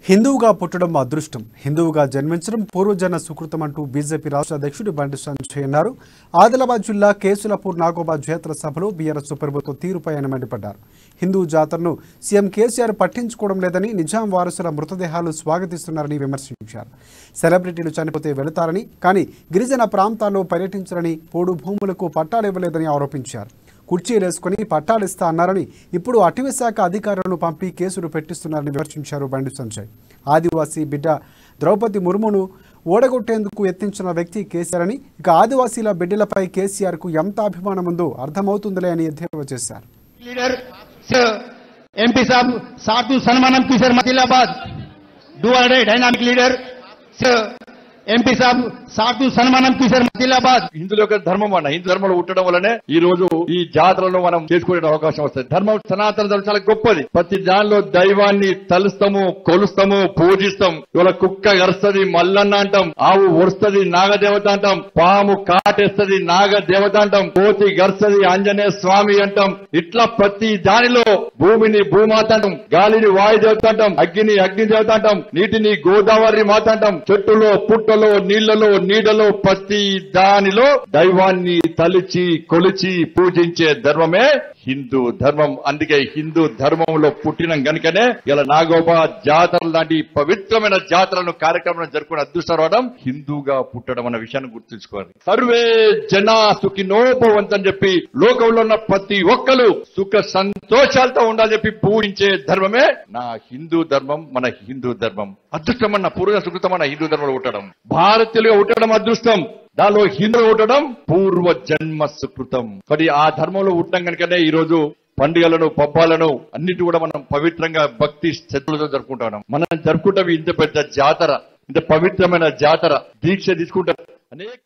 హిందువుగా పుట్టడం అదృష్టం, హిందువుగా జన్మించడం పూర్వజన్మ సుకృతం అంటూ బీజేపీ రాష్ట్ర అధ్యక్షుడు బండి సంజయ్ అన్నారు. ఆదిలాబాద్ జిల్లా కేసులపూర్ నాగోబా జాతర సభలో బీఆర్ఎస్ ప్రభుత్వం తీరుపై ఆయన మండిపడ్డారు. హిందూ జాతరను సీఎం కేసీఆర్ పట్టించుకోవడం లేదని, నిజాం వారసుల మృతదేహాలు స్వాగతిస్తున్నారని విమర్శించారు. సెలబ్రిటీలు చనిపోతే వెళతారని, కానీ గిరిజన ప్రాంతాల్లో పర్యటించారని, పోడు భూములకు పట్టాలు ఇవ్వలేదని ఆరోపించారు. కుర్చీలేసుకుని పట్టాలిస్తా అన్నారని, ఇప్పుడు అటవీ శాఖ అధికారులను పంపి కేసులు పెట్టిస్తున్నారని విమర్శించారు బండి సంజయ్. ఆదివాసీ బిడ్డ ద్రౌపది ముర్మును ఓడగొట్టేందుకు యత్నించిన వ్యక్తి కేసీఆర్ అని, ఇక ఆదివాసీల బిడ్డలపై కేసీఆర్ కు ఎంత అభిమానం ఉందో అర్థమవుతుందిలే అని ఎద్దేవా చేశారు. ఎంపీ సాబ్ సాధు సన్మానం కిసర్ మదిలాబాద్ డూఆర్ డైనామిక్ లీడర్ ఎంపీ సాబ్ సాధు సన్మానం కిసర్ మదిలాబాద్. హిందువుల యొక్క ధర్మం అన్న హిందూ ధర్మంలో ఉండడం వల్లనే ఈ రోజు ఈ జాతరలో మనం చేసుకునే అవకాశం వస్తుంది. ధర్మం సనాతన ధర్మం చాలా గొప్పది. ప్రతి దానిలో దైవాన్ని తలుస్తాము, కొలుస్తాము, పూజిస్తాం. ఇవాళ కుక్క గరుస్తుంది, మల్లన్న అంటాం. ఆవు ఒరుస్తుంది, నాగదేవత అంటాం. పాము కాటేస్తుంది, నాగదేవత అంటాం. కోతి గరుస్తుంది, ఆంజనేయ స్వామి అంటాం. ఇట్లా ప్రతి దానిలో భూమిని భూమాత అంటాం, గాలిని వాయుదేవత అంటాం, అగ్నిని అగ్నిదేవత అంటాం, నీటిని గోదావరి మాత అంటాం. చెట్టులో పుట్టలో నీళ్లలో నీడలో ప్రతి దానిలో దైవాన్ని తలిచి కొలిచి పూజించే ధర్మమే హిందూ ధర్మం. అందుకే హిందూ ధర్మంలో పుట్టిన గనుకనే ఇలా నాగోబా జాతర లాంటి పవిత్రమైన జాతరలను కార్యక్రమం జరుపుకునే అదృష్టం రావడం హిందూగా పుట్టడం అన్న విషయాన్ని గుర్తుంచుకోవాలి. సర్వే జనా సుఖినోభవంతని చెప్పి లోకంలో ఉన్న ప్రతి ఒక్కరు సుఖ సంతోషాలతో ఉండాలని చెప్పి పూజించే ధర్మమే నా హిందూ ధర్మం, మన హిందూ ధర్మం. అదృష్టం అన్న పూర్వ సుకృతం అన్న హిందూ ధర్మంలో ఉండడం, భారతీయులుగా ఉండడం అదృష్టం, దానిలో హిందువులు ఉండడం పూర్వ జన్మ సుకృతం. మరి ఆ ధర్మంలో ఉండడం కనుకనే ఈ రోజు పండుగలను పబ్బాలను అన్నిటి కూడా మనం పవిత్రంగా భక్తి శ్రద్ధలతో జరుపుకుంటాం. మనం జరుపుకుంటాం ఇంత పెద్ద జాతర, ఇంత పవిత్రమైన జాతర, దీక్ష తీసుకుంటాం. అనేక